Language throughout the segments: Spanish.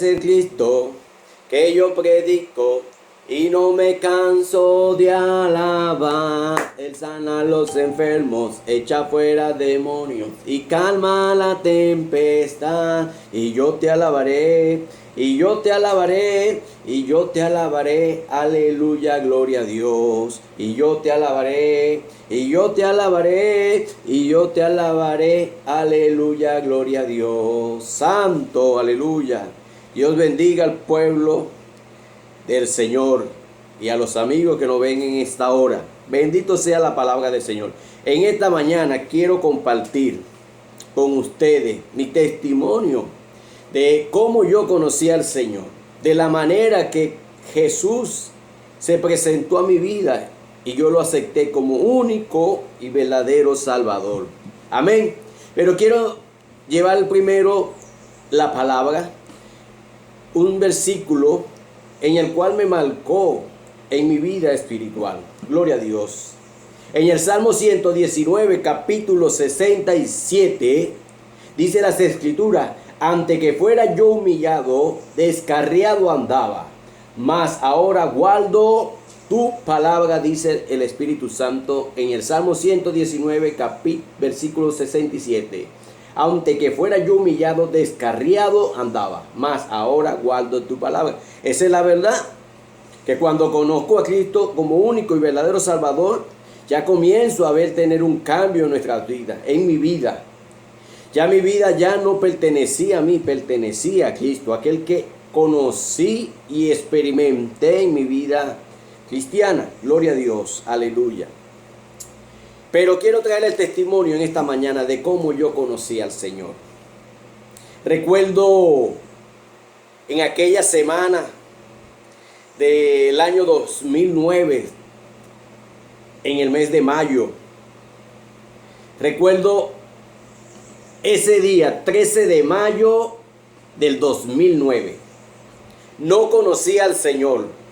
el Cristo que yo predico y no me canso de alabar. Él sana a los enfermos, echa fuera demonios y calma la tempestad. Y yo te alabaré, y yo te alabaré, y yo te alabaré, aleluya, gloria a Dios. Y yo te alabaré, y yo te alabaré, y yo te alabaré, aleluya, gloria a Dios. Santo, aleluya. Dios bendiga al pueblo del Señor y a los amigos que nos ven en esta hora. Bendito sea la palabra del Señor. En esta mañana quiero compartir con ustedes mi testimonio de cómo yo conocí al Señor, de la manera que Jesús se presentó a mi vida y yo lo acepté como único y verdadero Salvador. Amén. Pero quiero llevar primero la palabra, un versículo en el cual me marcó en mi vida espiritual. Gloria a Dios. En el Salmo 119, capítulo 67, dice las Escrituras: antes que fuera yo humillado, descarriado andaba, mas ahora guardo tu palabra, dice el Espíritu Santo en el Salmo 119, versículo 67. Antes que fuera yo humillado, descarriado andaba, mas ahora guardo tu palabra. Esa es la verdad, que cuando conozco a Cristo como único y verdadero Salvador, ya comienzo a tener un cambio en nuestras vidas, en mi vida. Ya mi vida ya no pertenecía a mí, pertenecía a Cristo, aquel que conocí y experimenté en mi vida cristiana. Gloria a Dios, aleluya. Pero quiero traer el testimonio en esta mañana de cómo yo conocí al Señor. Recuerdo en aquella semana del año 2009, en el mes de mayo. Recuerdo ese día, 13 de mayo del 2009. No conocía al Señor.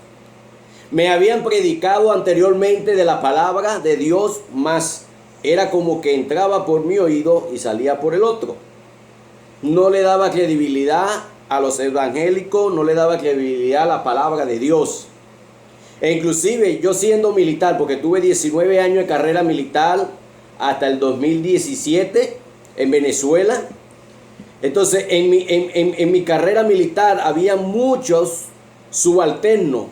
Me habían predicado anteriormente de la palabra de Dios, mas era como que entraba por mi oído y salía por el otro. No le daba credibilidad a los evangélicos, no le daba credibilidad a la palabra de Dios. E inclusive yo siendo militar, porque tuve 19 años de carrera militar hasta el 2017 en Venezuela. Entonces en mi carrera militar había muchos subalternos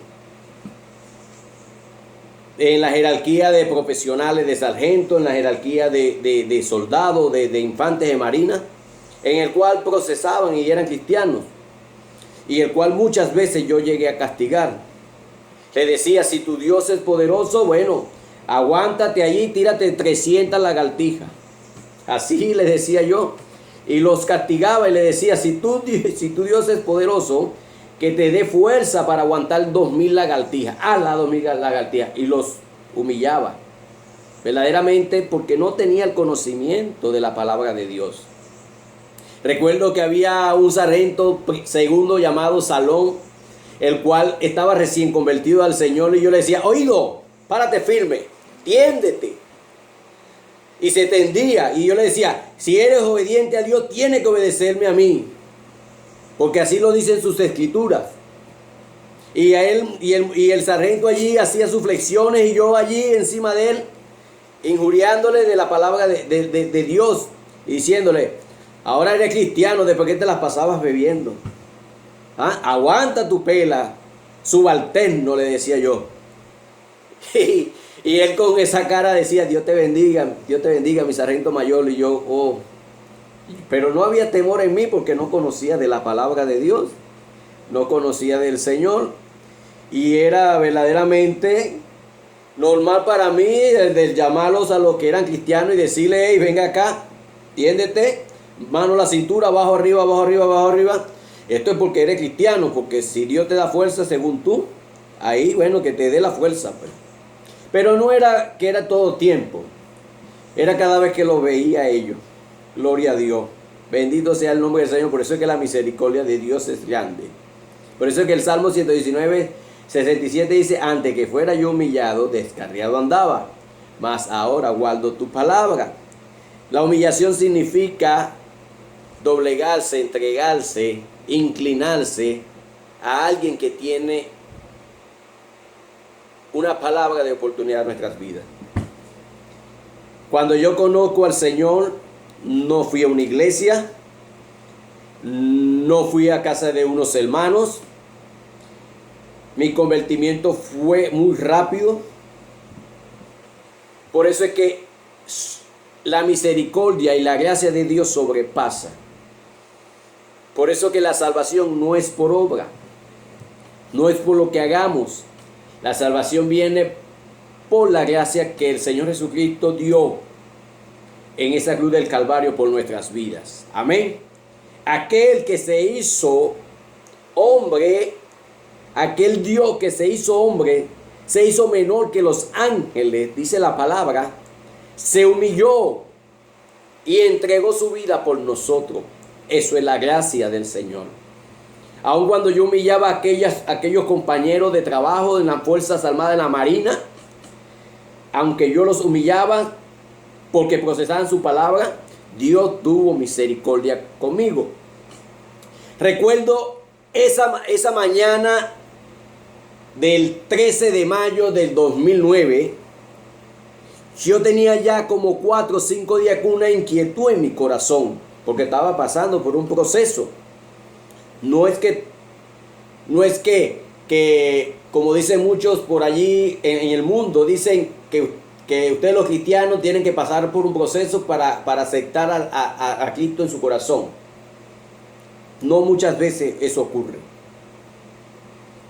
en la jerarquía de profesionales, de sargento, en la jerarquía de soldados, de infantes de marina, en el cual procesaban y eran cristianos, y el cual muchas veces yo llegué a castigar. Le decía: si tu Dios es poderoso, bueno, aguántate allí, tírate 300 lagartijas. Así le decía yo, y los castigaba y le decía: si tu Dios es poderoso, que te dé fuerza para aguantar 2000 lagartijas, a las 2000 lagartijas, y los humillaba, verdaderamente, porque no tenía el conocimiento de la palabra de Dios. Recuerdo que había un sargento segundo llamado Salón, el cual estaba recién convertido al Señor, y yo le decía: oído, párate firme, tiéndete. Y se tendía, y yo le decía: si eres obediente a Dios, tienes que obedecerme a mí, porque así lo dicen sus escrituras. Y el sargento allí hacía sus flexiones, y yo allí encima de él, injuriándole de la palabra de Dios, y diciéndole: ahora eres cristiano, ¿después que te las pasabas bebiendo? Aguanta tu pela, subalterno, le decía yo. Y él con esa cara decía: Dios te bendiga, mi sargento mayor. Y yo, oh. Pero no había temor en mí, porque no conocía de la palabra de Dios, no conocía del Señor, y era verdaderamente normal para mí el llamarlos a los que eran cristianos y decirle: hey, venga acá, tiéndete, mano a la cintura, abajo arriba, abajo arriba, abajo arriba. Esto es porque eres cristiano, porque si Dios te da fuerza según tú, ahí, bueno, que te dé la fuerza, pues. Pero no era que era todo tiempo, era cada vez que lo veía a ellos. Gloria a Dios, bendito sea el nombre del Señor. Por eso es que la misericordia de Dios es grande. Por eso es que el Salmo 119, 67 dice: antes que fuera yo humillado, descarriado andaba, mas ahora guardo tu palabra. La humillación significa doblegarse, entregarse, inclinarse a alguien que tiene una palabra de oportunidad en nuestras vidas. Cuando yo conozco al Señor, no fui a una iglesia, no fui a casa de unos hermanos. Mi convertimiento fue muy rápido. Por eso es que la misericordia y la gracia de Dios sobrepasa. Por eso que la salvación no es por obra, no es por lo que hagamos. La salvación viene por la gracia que el Señor Jesucristo dio en esa cruz del Calvario por nuestras vidas. Amén. Aquel que se hizo hombre, aquel Dios que se hizo hombre, se hizo menor que los ángeles, dice la palabra, se humilló y entregó su vida por nosotros. Eso es la gracia del Señor. Aun cuando yo humillaba a aquellos compañeros de trabajo de las Fuerzas Armadas de la Marina, aunque yo los humillaba porque procesaban su palabra, Dios tuvo misericordia conmigo. Recuerdo esa mañana del 13 de mayo del 2009, yo tenía ya como 4 o 5 días con una inquietud en mi corazón, porque estaba pasando por un proceso. No es que como dicen muchos por allí en el mundo, dicen que ustedes los cristianos tienen que pasar por un proceso para aceptar a Cristo en su corazón. No muchas veces eso ocurre.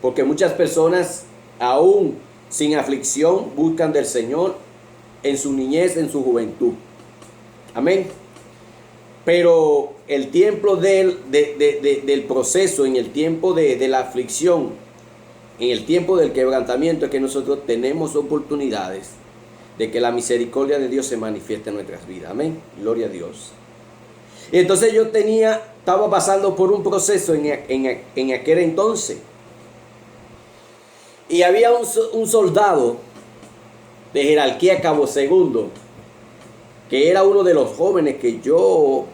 Porque muchas personas, aún sin aflicción, buscan del Señor en su niñez, en su juventud. Amén. Pero el tiempo del proceso, en el tiempo de la aflicción, en el tiempo del quebrantamiento, es que nosotros tenemos oportunidades de que la misericordia de Dios se manifieste en nuestras vidas. Amén. Gloria a Dios. Y entonces yo estaba pasando por un proceso en aquel entonces. Y había un soldado de jerarquía cabo segundo, que era uno de los jóvenes que yo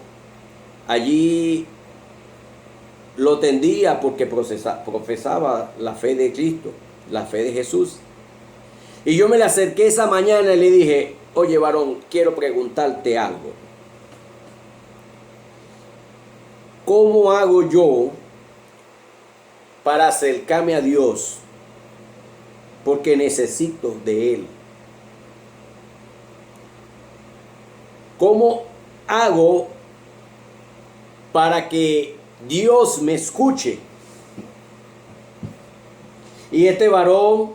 allí lo tendía porque profesaba la fe de Cristo, la fe de Jesús. Y yo me le acerqué esa mañana y le dije: oye, varón, quiero preguntarte algo. ¿Cómo hago yo para acercarme a Dios? Porque necesito de Él. ¿Cómo hago para que Dios me escuche? Y este varón,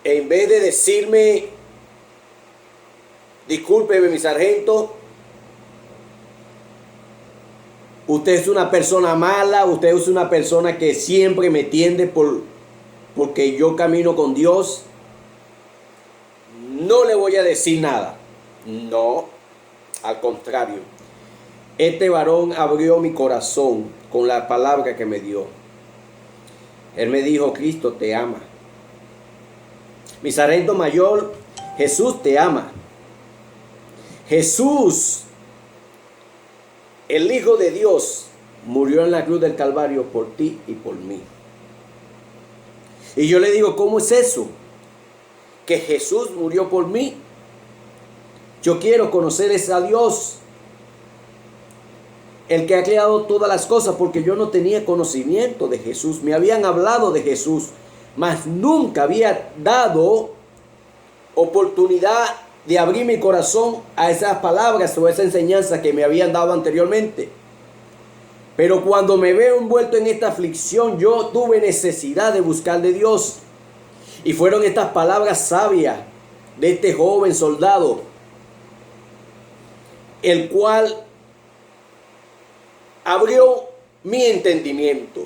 en vez de decirme: discúlpeme, mi sargento, usted es una persona mala, usted es una persona que siempre me tiende porque yo camino con Dios, no le voy a decir nada. No, al contrario. Este varón abrió mi corazón con la palabra que me dio. Él me dijo: Cristo te ama. Mi sargento mayor, Jesús te ama. Jesús, el Hijo de Dios, murió en la cruz del Calvario por ti y por mí. Y yo le digo: ¿cómo es eso? Que Jesús murió por mí. Yo quiero conocer a Dios, el que ha creado todas las cosas, porque yo no tenía conocimiento de Jesús. Me habían hablado de Jesús, mas nunca había dado oportunidad de abrir mi corazón a esas palabras o a esa enseñanza que me habían dado anteriormente. Pero cuando me veo envuelto en esta aflicción, yo tuve necesidad de buscar de Dios. Y fueron estas palabras sabias de este joven soldado, el cual abrió mi entendimiento.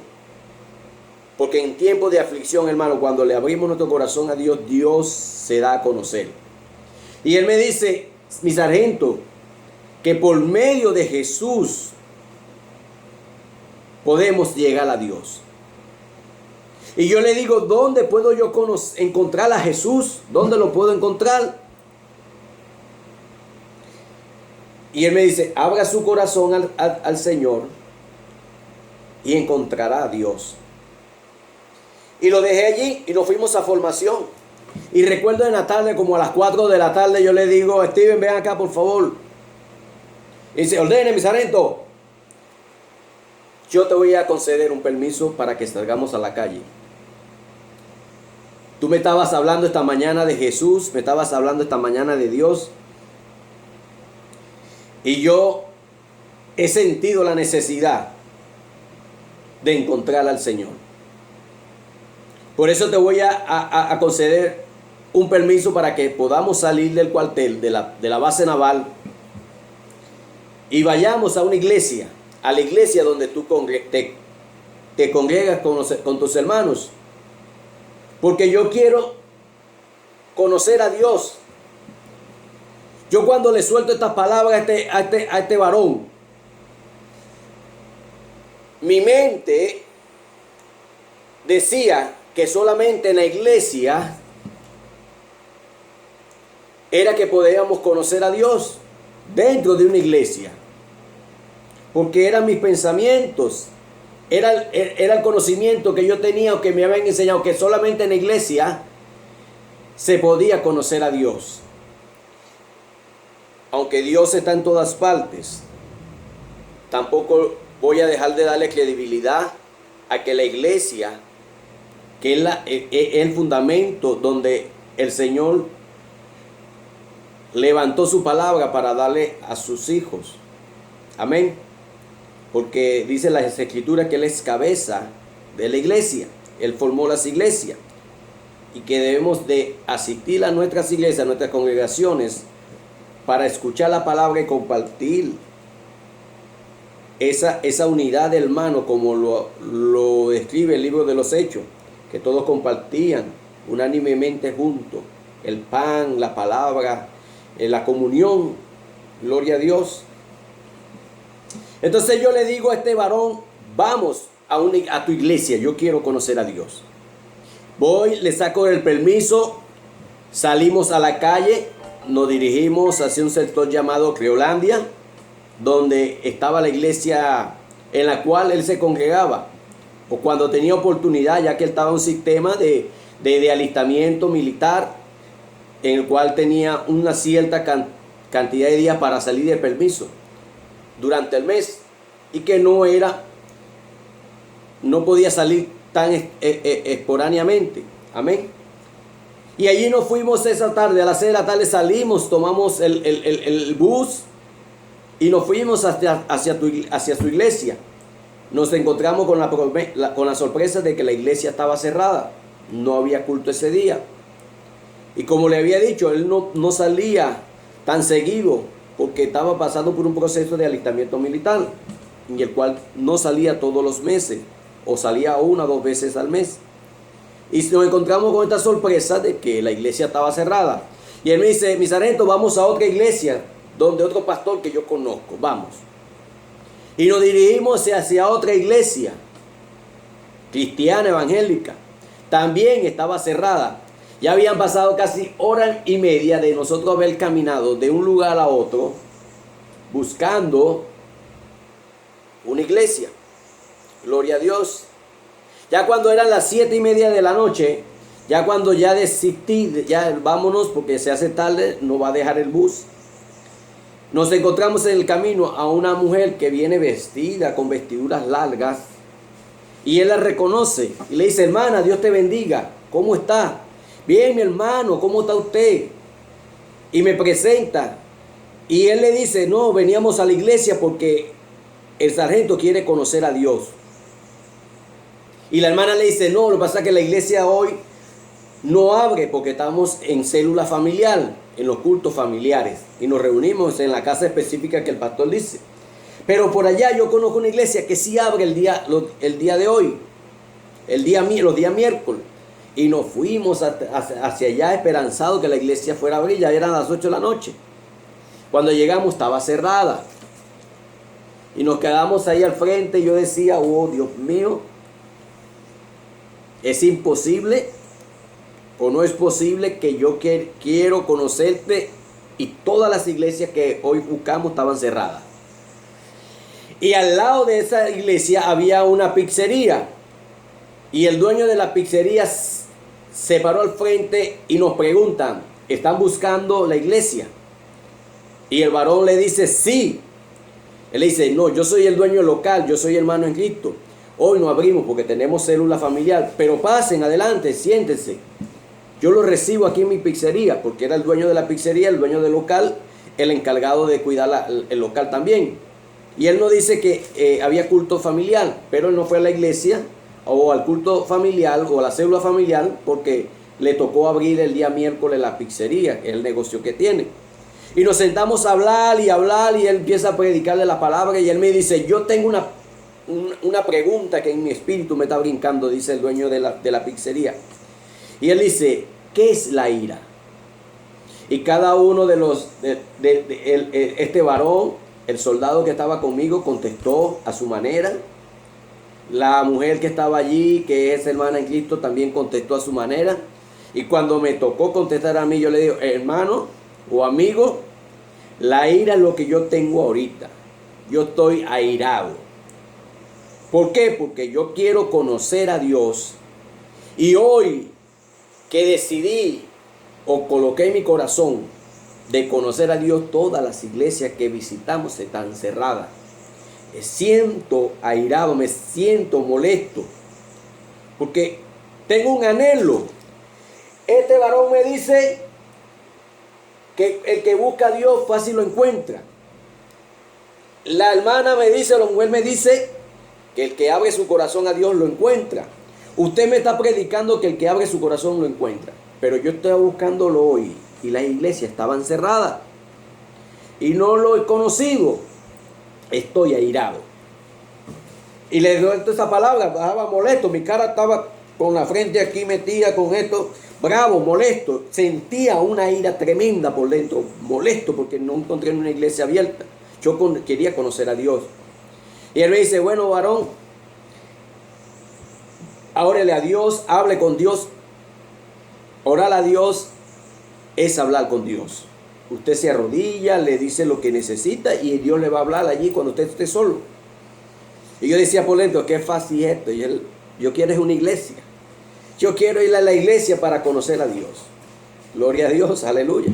Porque en tiempos de aflicción, hermano, cuando le abrimos nuestro corazón a Dios, Dios se da a conocer. Y él me dice: mi sargento, que por medio de Jesús podemos llegar a Dios. Y yo le digo: ¿dónde puedo yo encontrar a Jesús? ¿Dónde lo puedo encontrar? Y él me dice, abra su corazón al Señor y encontrará a Dios. Y lo dejé allí y nos fuimos a formación. Y recuerdo en la tarde, como a las 4 de la tarde, yo le digo, Steven, ven acá por favor. Y dice, ordene, mi sargento, yo te voy a conceder un permiso para que salgamos a la calle. Tú me estabas hablando esta mañana de Jesús, me estabas hablando esta mañana de Dios. Y yo he sentido la necesidad de encontrar al Señor. Por eso te voy a conceder un permiso para que podamos salir del cuartel, de la base naval, y vayamos a una iglesia, a la iglesia donde tú te congregas con tus hermanos. Porque yo quiero conocer a Dios. Yo cuando le suelto estas palabras a este varón, mi mente decía que solamente en la iglesia era que podíamos conocer a Dios, dentro de una iglesia. Porque eran mis pensamientos, era el conocimiento que yo tenía o que me habían enseñado, que solamente en la iglesia se podía conocer a Dios. Aunque Dios está en todas partes, tampoco voy a dejar de darle credibilidad a que la iglesia, que es el fundamento donde el Señor levantó su palabra para darle a sus hijos. Amén. Porque dice las escrituras que Él es cabeza de la iglesia. Él formó las iglesias. Y que debemos de asistir a nuestras iglesias, a nuestras congregaciones, para escuchar la palabra y compartir esa unidad de hermanos, como lo describe el libro de los Hechos, que todos compartían unánimemente juntos el pan, la palabra, la comunión. Gloria a Dios. Entonces yo le digo a este varón, vamos a tu iglesia, yo quiero conocer a Dios. Voy, le saco el permiso, salimos a la calle, nos dirigimos hacia un sector llamado Creolandia, donde estaba la iglesia en la cual él se congregaba, o cuando tenía oportunidad, ya que él estaba en un sistema de alistamiento militar, en el cual tenía una cierta cantidad de días para salir de permiso durante el mes, y que no podía salir tan esporáneamente. Amén. Y allí nos fuimos esa tarde, a las 6 de la tarde salimos, tomamos el bus y nos fuimos hacia su iglesia. Nos encontramos con la sorpresa de que la iglesia estaba cerrada, no había culto ese día. Y como le había dicho, él no salía tan seguido porque estaba pasando por un proceso de alistamiento militar, en el cual no salía todos los meses, o salía 1 o 2 veces al mes. Y nos encontramos con esta sorpresa de que la iglesia estaba cerrada. Y él me dice, mi sargento, vamos a otra iglesia, donde otro pastor que yo conozco, vamos. Y nos dirigimos hacia otra iglesia, cristiana, evangélica. También estaba cerrada. Ya habían pasado casi 1:30 de nosotros haber caminado de un lugar a otro, buscando una iglesia. Gloria a Dios. Ya cuando eran las 7:30 de la noche, ya cuando ya desistí, ya vámonos porque se hace tarde, no va a dejar el bus. Nos encontramos en el camino a una mujer que viene vestida con vestiduras largas, y él la reconoce y le dice, hermana, Dios te bendiga, ¿cómo está? Bien, mi hermano, ¿cómo está usted? Y me presenta, y él le dice, no, veníamos a la iglesia porque el sargento quiere conocer a Dios. Y la hermana le dice, no, lo que pasa es que la iglesia hoy no abre porque estamos en célula familiar, en los cultos familiares, y nos reunimos en la casa específica que el pastor dice. Pero por allá yo conozco una iglesia que sí abre el día de hoy, los días miércoles. Y nos fuimos hacia allá esperanzados que la iglesia fuera a abrir. Ya eran las 8 de la noche. Cuando llegamos estaba cerrada. Y nos quedamos ahí al frente y yo decía, oh Dios mío, es imposible o no es posible que yo quiero conocerte y todas las iglesias que hoy buscamos estaban cerradas. Y al lado de esa iglesia había una pizzería. Y el dueño de la pizzería se paró al frente y nos preguntan, ¿están buscando la iglesia? Y el varón le dice, sí. Él le dice, no, yo soy el dueño local, yo soy hermano en Cristo. Hoy no abrimos porque tenemos célula familiar, pero pasen adelante, siéntense. Yo lo recibo aquí en mi pizzería, porque era el dueño de la pizzería, el dueño del local, el encargado de cuidar el local también. Y él no dice que había culto familiar, pero él no fue a la iglesia o al culto familiar o a la célula familiar porque le tocó abrir el día miércoles la pizzería, que es el negocio que tiene. Y nos sentamos a hablar y él empieza a predicarle la palabra y él me dice, yo tengo una pregunta que en mi espíritu me está brincando, dice el dueño de la pizzería. Y él dice, ¿qué es la ira? Y cada uno este varón, el soldado que estaba conmigo, contestó a su manera. La mujer que estaba allí, que es hermana en Cristo, también contestó a su manera. Y cuando me tocó contestar a mí, yo le digo, hermano o amigo, la ira es lo que yo tengo ahorita. Yo estoy airado. ¿Por qué? Porque yo quiero conocer a Dios. Y hoy que decidí o coloqué en mi corazón de conocer a Dios, todas las iglesias que visitamos están cerradas. Me siento airado, me siento molesto, porque tengo un anhelo. Este varón me dice que el que busca a Dios fácil lo encuentra. La hermana me dice, la mujer me dice que el que abre su corazón a Dios lo encuentra. Usted me está predicando que el que abre su corazón lo encuentra, pero yo estoy buscándolo hoy y las iglesias estaban cerradas y no lo he conocido. Estoy airado. Y le doy esa palabra, estaba molesto, mi cara estaba con la frente aquí metida con esto, bravo, molesto, sentía una ira tremenda por dentro, molesto porque no encontré una iglesia abierta. Yo quería conocer a Dios. Y él me dice, bueno, varón, órele a Dios, hable con Dios. Orar a Dios es hablar con Dios. Usted se arrodilla, le dice lo que necesita y Dios le va a hablar allí cuando usted esté solo. Y yo decía por dentro, qué fácil esto. Y él, yo quiero una iglesia. Yo quiero ir a la iglesia para conocer a Dios. Gloria a Dios, aleluya.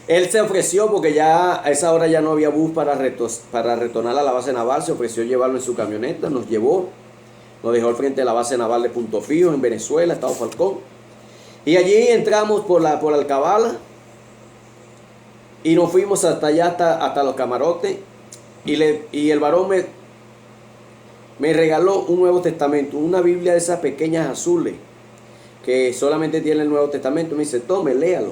Él se ofreció porque ya a esa hora ya no había bus para retornar a la base naval. Se ofreció llevarlo en su camioneta, nos llevó. Nos dejó al frente de la base naval de Punto Fijo en Venezuela, Estado Falcón. Y allí entramos por Alcabala y nos fuimos hasta allá, hasta los camarotes. Y el varón me regaló un Nuevo Testamento, una Biblia de esas pequeñas azules que solamente tiene el Nuevo Testamento. Me dice, tome, léalo.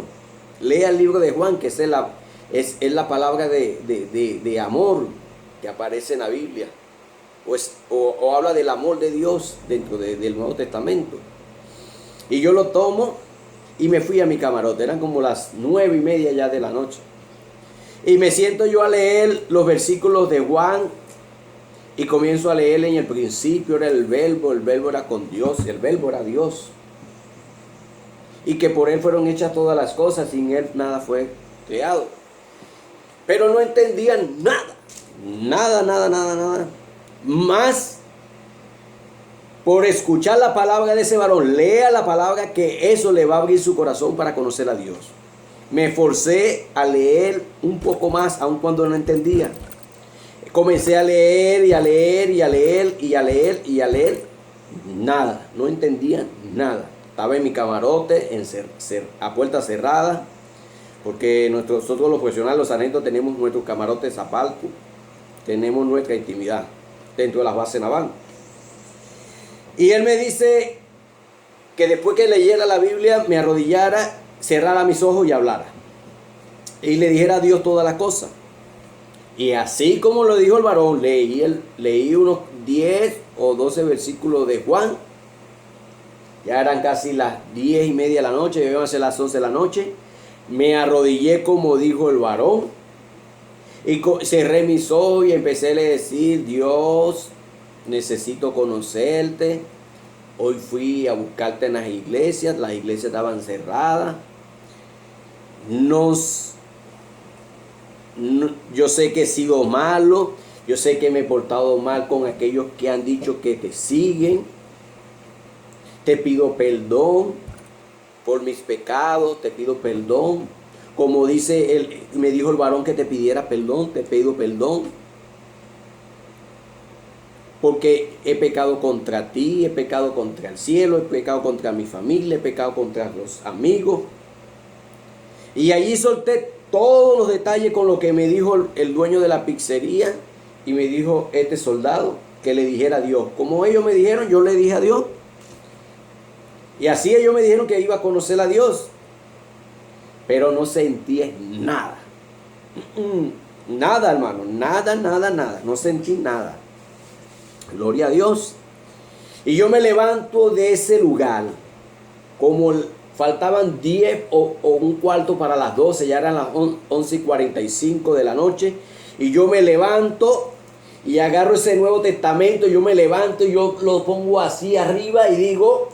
Lea el libro de Juan, que es la palabra de amor que aparece en la Biblia. O habla del amor de Dios dentro del Nuevo Testamento. Y yo lo tomo y me fui a mi camarote. Eran como las 9:30 ya de la noche. Y me siento yo a leer los versículos de Juan. Y comienzo a leer: en el principio era el verbo era con Dios, el verbo era Dios. Y que por él fueron hechas todas las cosas, sin él nada fue creado. Pero no entendían nada. Más por escuchar la palabra de ese varón, lea la palabra, que eso le va a abrir su corazón para conocer a Dios. Me forcé a leer un poco más, aun cuando no entendía. Comencé a leer y a leer y a leer y a leer y a leer. Nada, no entendía nada. Estaba en mi camarote, a puerta cerrada, porque nosotros los profesionales, los sargentos, tenemos nuestros camarotes aparte, tenemos nuestra intimidad dentro de las bases navales. Y él me dice que después que leyera la Biblia, me arrodillara, cerrara mis ojos y hablara. Y le dijera a Dios todas las cosas. Y así como lo dijo el varón, leí unos 10 o 12 versículos de Juan. Ya eran casi las 10:30 de la noche, ya iban a ser las 11 de la noche. Me arrodillé como dijo el varón. Y cerré mis ojos y empecé a decir: Dios, necesito conocerte. Hoy fui a buscarte en las iglesias estaban cerradas. Nos Yo sé que he sido malo, yo sé que me he portado mal con aquellos que han dicho que te siguen. Te pido perdón por mis pecados, te pido perdón. Como me dijo el varón que te pidiera perdón, te pido perdón. Porque he pecado contra ti, he pecado contra el cielo, he pecado contra mi familia, he pecado contra los amigos. Y allí solté todos los detalles con lo que me dijo el dueño de la pizzería y me dijo este soldado que le dijera a Dios. Como ellos me dijeron, yo le dije a Dios. Y así ellos me dijeron que iba a conocer a Dios. Pero no sentí nada. Nada, hermano. Nada. No sentí nada. Gloria a Dios. Y yo me levanto de ese lugar. Como faltaban 10 o un cuarto para las 12. Ya eran las 11:45 de la noche. Y yo me levanto y agarro ese Nuevo Testamento. Yo me levanto y yo lo pongo así arriba y digo: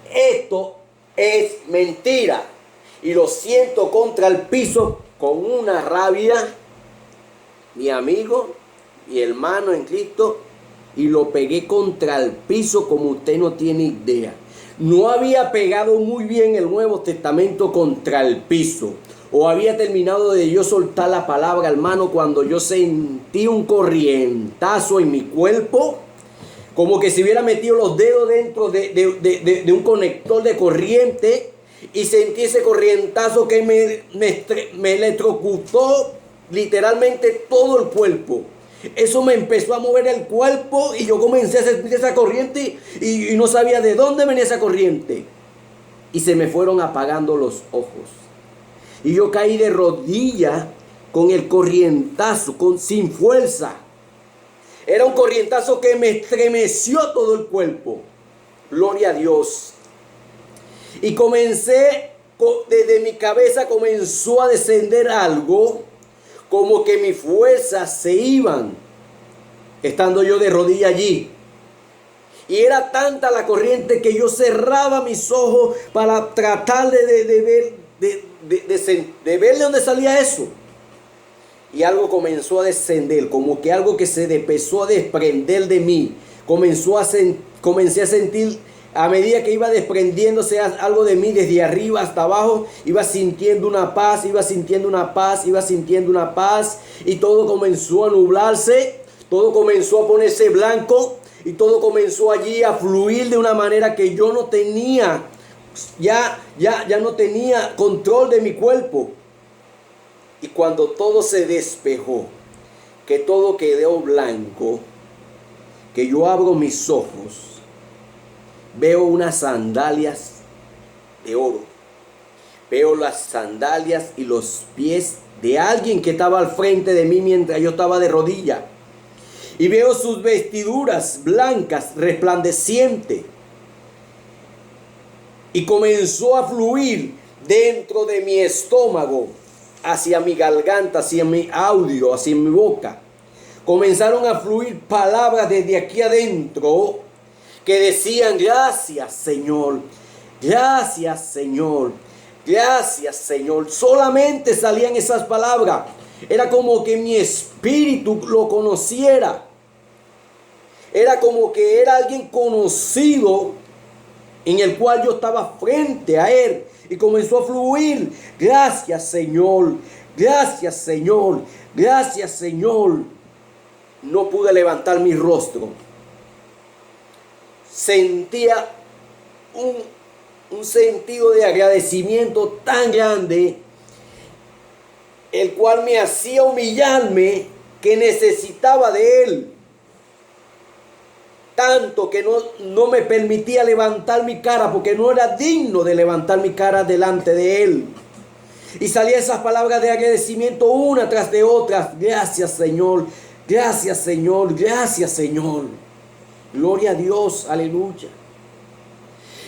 esto es mentira. Y lo siento contra el piso con una rabia. Mi amigo, mi hermano en Cristo, y lo pegué contra el piso como usted no tiene idea. No había pegado muy bien el Nuevo Testamento contra el piso, o había terminado de yo soltar la palabra, hermano, cuando yo sentí un corrientazo en mi cuerpo, como que si hubiera metido los dedos dentro de un conector de corriente, y sentí ese corrientazo que me electrocutó literalmente todo el cuerpo. Eso me empezó a mover el cuerpo y yo comencé a sentir esa corriente y no sabía de dónde venía esa corriente. Y se me fueron apagando los ojos. Y yo caí de rodillas con el corrientazo, sin fuerza. Era un corrientazo que me estremeció todo el cuerpo. Gloria a Dios. Y desde mi cabeza comenzó a descender algo, como que mis fuerzas se iban, estando yo de rodilla allí. Y era tanta la corriente que yo cerraba mis ojos para tratar de ver de dónde salía eso. Y algo comenzó a descender, como que algo que se empezó a desprender de mí. Comencé a sentir, a medida que iba desprendiéndose algo de mí desde arriba hasta abajo, iba sintiendo una paz, y todo comenzó a nublarse, todo comenzó a ponerse blanco, y todo comenzó allí a fluir de una manera que yo no tenía, ya no tenía control de mi cuerpo. Y cuando todo se despejó, que todo quedó blanco, que yo abro mis ojos, veo unas sandalias de oro. Veo las sandalias y los pies de alguien que estaba al frente de mí mientras yo estaba de rodilla. Y veo sus vestiduras blancas, resplandecientes. Y comenzó a fluir dentro de mi estómago, hacia mi garganta, hacia mi audio, hacia mi boca. Comenzaron a fluir palabras desde aquí adentro que decían: gracias, Señor, gracias, Señor, gracias, Señor. Solamente salían esas palabras. Era como que mi espíritu lo conociera. Era como que era alguien conocido en el cual yo estaba frente a él. Y comenzó a fluir: gracias, Señor, gracias, Señor, gracias, Señor. No pude levantar mi rostro. Sentía un sentido de agradecimiento tan grande, el cual me hacía humillarme, que necesitaba de él. Tanto que no me permitía levantar mi cara, porque no era digno de levantar mi cara delante de él. Y salían esas palabras de agradecimiento una tras de otra: gracias, Señor, gracias, Señor, gracias, Señor. Gloria a Dios, aleluya.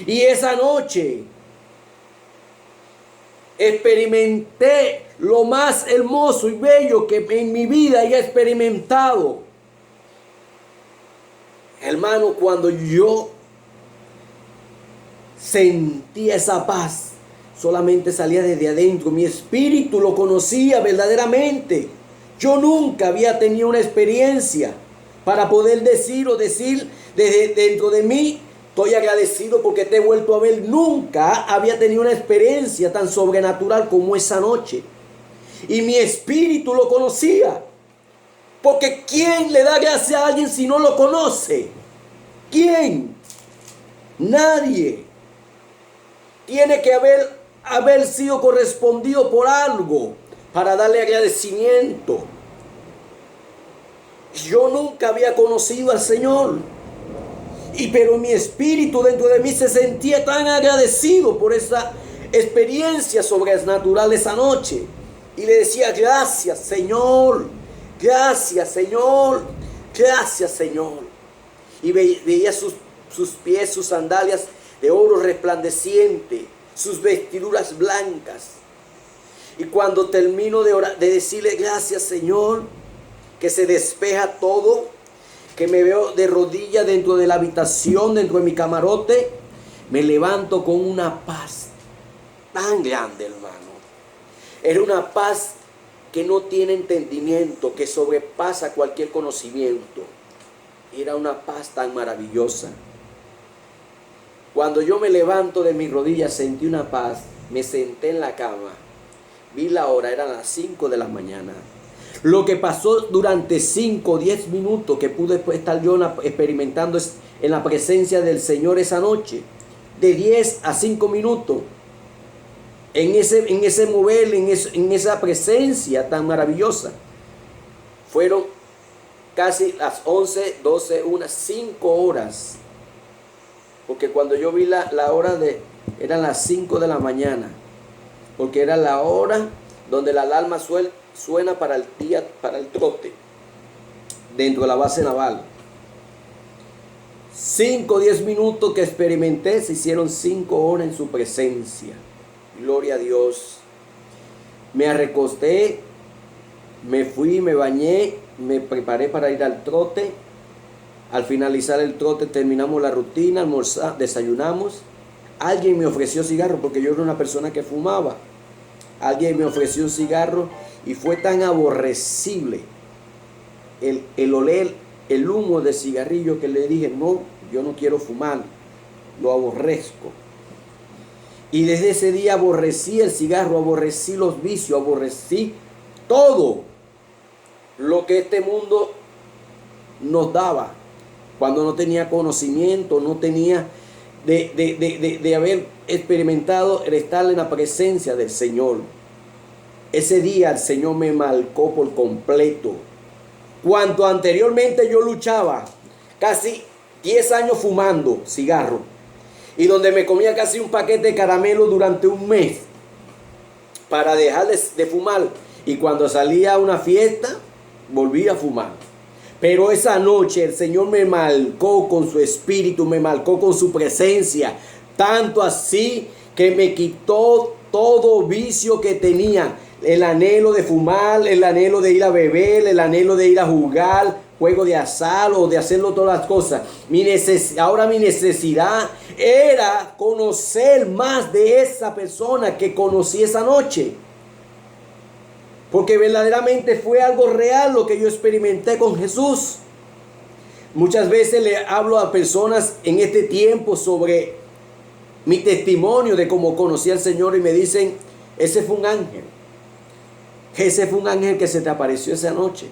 Y esa noche experimenté lo más hermoso y bello que en mi vida haya experimentado. Hermano, cuando yo sentía esa paz, solamente salía desde adentro. Mi espíritu lo conocía verdaderamente. Yo nunca había tenido una experiencia para poder decir desde dentro de mí, estoy agradecido porque te he vuelto a ver. Nunca había tenido una experiencia tan sobrenatural como esa noche. Y mi espíritu lo conocía. Porque ¿quién le da gracia a alguien si no lo conoce? ¿Quién? Nadie. Tiene que haber sido correspondido por algo para darle agradecimiento. Yo nunca había conocido al Señor. Pero mi espíritu dentro de mí se sentía tan agradecido por esa experiencia sobrenatural esa noche. Y le decía, gracias Señor, gracias Señor, gracias Señor. Y veía sus pies, sus sandalias de oro resplandeciente, sus vestiduras blancas. Y cuando termino de decirle gracias Señor, que se despeja todo, que me veo de rodillas dentro de la habitación, dentro de mi camarote, me levanto con una paz tan grande, hermano. Era una paz que no tiene entendimiento, que sobrepasa cualquier conocimiento. Era una paz tan maravillosa. Cuando yo me levanto de mis rodillas, sentí una paz, me senté en la cama, vi la hora, eran las 5 de la mañana. Lo que pasó durante 5 o 10 minutos que pude estar yo experimentando en la presencia del Señor esa noche, de 10 a 5 minutos, en ese mover, en esa presencia tan maravillosa, fueron casi las 11, 12, 1, 5 horas. Porque cuando yo vi la hora eran las 5 de la mañana, porque era la hora donde la alarma suena para el trote dentro de la base naval. 5 o 10 minutos que experimenté se hicieron 5 horas en su presencia. Gloria a Dios. Me recosté, me fui, me bañé, me preparé para ir al trote. Al finalizar el trote terminamos la rutina, almorzamos, desayunamos. Alguien me ofreció cigarro porque yo era una persona que fumaba. Alguien me ofreció un cigarro y fue tan aborrecible el oler el humo de cigarrillo que le dije, no, yo no quiero fumar, lo aborrezco. Y desde ese día aborrecí el cigarro, aborrecí los vicios, aborrecí todo lo que este mundo nos daba. Cuando no tenía conocimiento, no tenía de haber experimentado el estar en la presencia del Señor. Ese día el Señor me marcó por completo. Cuando anteriormente yo luchaba casi 10 años fumando cigarro y donde me comía casi un paquete de caramelo durante un mes para dejar de fumar, y cuando salía a una fiesta volvía a fumar. Pero esa noche el Señor me marcó con su espíritu, me marcó con su presencia, tanto así que me quitó todo vicio que tenía. El anhelo de fumar, el anhelo de ir a beber, el anhelo de ir a jugar, juego de azar o de hacerlo todas las cosas. Ahora mi necesidad era conocer más de esa persona que conocí esa noche. Porque verdaderamente fue algo real lo que yo experimenté con Jesús. Muchas veces le hablo a personas en este tiempo sobre mi testimonio de cómo conocí al Señor y me dicen, ese fue un ángel. Ese fue un ángel que se te apareció esa noche.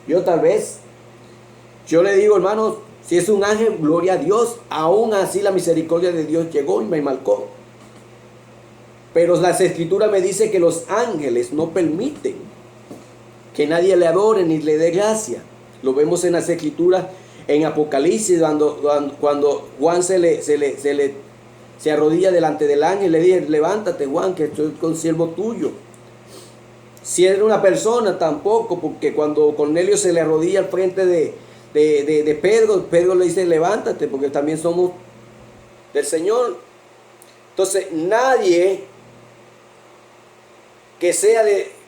Yo le digo, hermano, si es un ángel, gloria a Dios. Aún así la misericordia de Dios llegó y me marcó. Pero las escrituras me dicen que los ángeles no permiten que nadie le adore ni le dé gracia. Lo vemos en las escrituras, en Apocalipsis, cuando Juan se arrodilla delante del ángel, le dice, levántate Juan, que estoy consiervo tuyo. Si era una persona, tampoco, porque cuando Cornelio se le arrodilla al frente de Pedro, Pedro le dice, levántate, porque también somos del Señor. Entonces, nadie que sea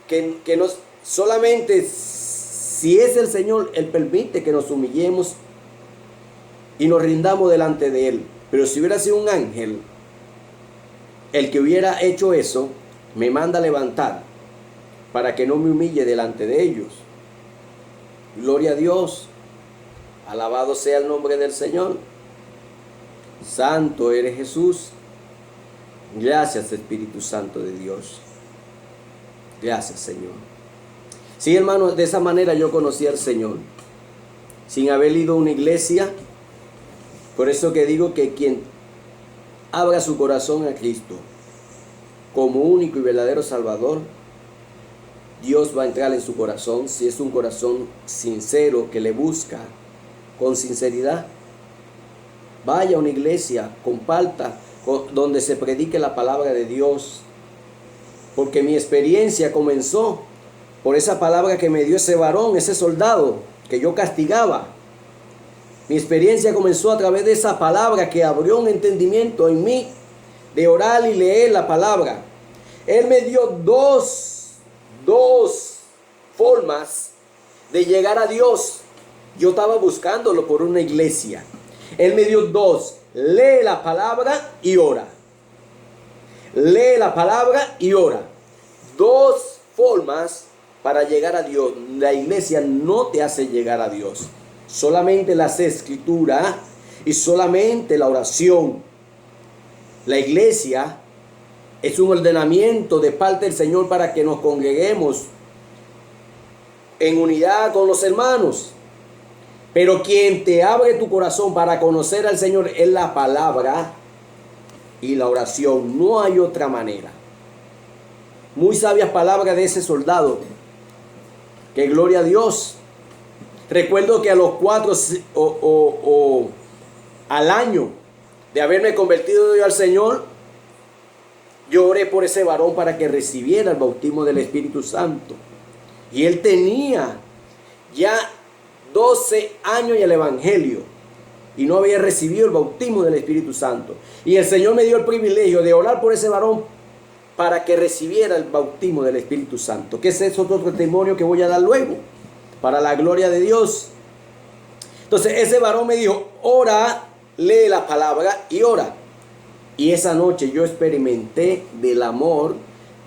que nos, solamente si es el Señor, Él permite que nos humillemos y nos rindamos delante de Él. Pero si hubiera sido un ángel, el que hubiera hecho eso, me manda a levantar. para que no me humille delante de ellos. Gloria a Dios. Alabado sea el nombre del Señor. Santo eres Jesús. Gracias, Espíritu Santo de Dios. Gracias, Señor. Sí, hermanos, de esa manera yo conocí al Señor, sin haber ido a una iglesia. Por eso que digo que quien abra su corazón a Cristo como único y verdadero Salvador, Dios va a entrar en su corazón si es un corazón sincero que le busca con sinceridad. Vaya a una iglesia, comparta donde se predique la palabra de Dios, porque mi experiencia comenzó por esa palabra que me dio ese varón, ese soldado que yo castigaba. Mi experiencia comenzó a través de esa palabra que abrió un entendimiento en mí de orar y leer la palabra. Él me dio dos formas de llegar a Dios. Yo estaba buscándolo por una iglesia. Él me dio dos: lee la palabra y ora. Lee la palabra y ora. Dos formas para llegar a Dios. La iglesia no te hace llegar a Dios. Solamente las escrituras y solamente la oración. La iglesia es un ordenamiento de parte del Señor para que nos congreguemos en unidad con los hermanos. Pero quien te abre tu corazón para conocer al Señor es la palabra y la oración. No hay otra manera. Muy sabias palabras de ese soldado. Que gloria a Dios. Recuerdo que a los 4 al año de haberme convertido yo al Señor, yo oré por ese varón para que recibiera el bautismo del Espíritu Santo. Y él tenía ya 12 años en el Evangelio y no había recibido el bautismo del Espíritu Santo. Y el Señor me dio el privilegio de orar por ese varón para que recibiera el bautismo del Espíritu Santo. Que ese es otro testimonio que voy a dar luego, para la gloria de Dios. Entonces ese varón me dijo: ora, lee la palabra y ora. Y esa noche yo experimenté del amor,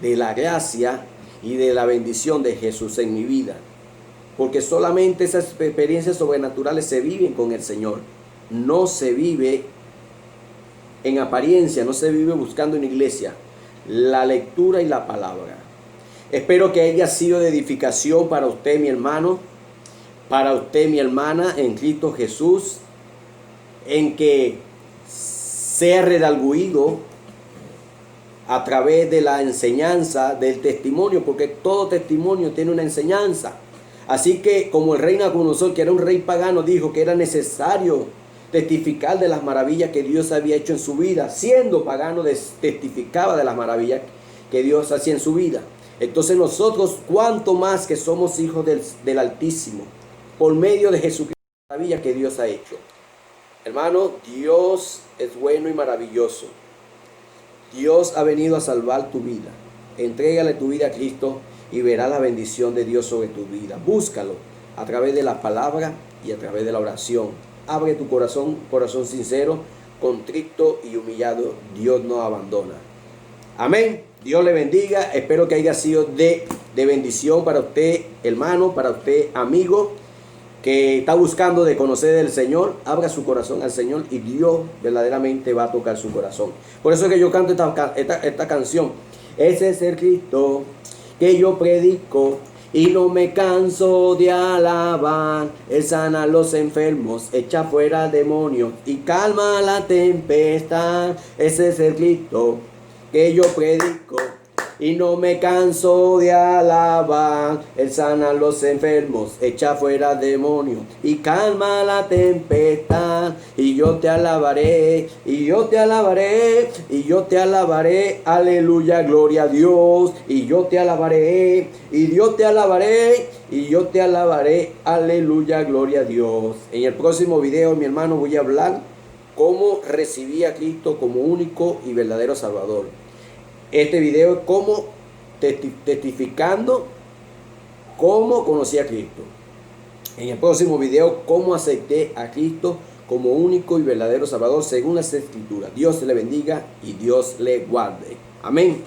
de la gracia y de la bendición de Jesús en mi vida. Porque solamente esas experiencias sobrenaturales se viven con el Señor. No se vive en apariencia, no se vive buscando una iglesia. La lectura y la palabra. Espero que haya sido de edificación para usted, mi hermano, para usted, mi hermana, en Cristo Jesús, en que sea redarguido a través de la enseñanza, del testimonio, porque todo testimonio tiene una enseñanza. Así que como el rey Nabucodonosor, que era un rey pagano, dijo que era necesario testificar de las maravillas que Dios había hecho en su vida. Siendo pagano, testificaba de las maravillas que Dios hacía en su vida. Entonces nosotros, cuanto más que somos hijos del Altísimo, por medio de Jesucristo, la maravilla que Dios ha hecho. Hermano, Dios es bueno y maravilloso. Dios ha venido a salvar tu vida. Entrégale tu vida a Cristo y verás la bendición de Dios sobre tu vida. Búscalo a través de la palabra y a través de la oración. Abre tu corazón, corazón sincero, contrito y humillado. Dios no abandona. Amén. Dios le bendiga. Espero que haya sido de bendición para usted, hermano, para usted, amigo, que está buscando de conocer al Señor. Abra su corazón al Señor y Dios verdaderamente va a tocar su corazón. Por eso es que yo canto esta canción. Ese es el Cristo que yo predico y no me canso de alabar. Él sana a los enfermos, echa fuera demonios y calma la tempestad. Ese es el Cristo que yo predico y no me canso de alabar. Él sana a los enfermos, echa fuera demonios y calma la tempestad. Y yo te alabaré, y yo te alabaré, y yo te alabaré. Aleluya, gloria a Dios. Y yo te alabaré, y yo te alabaré, y yo te alabaré. Aleluya, gloria a Dios. En el próximo video, mi hermano, voy a hablar cómo recibí a Cristo como único y verdadero Salvador. Este video es como testificando cómo conocí a Cristo. En el próximo video, cómo acepté a Cristo como único y verdadero Salvador según las Escrituras. Dios le bendiga y Dios le guarde. Amén.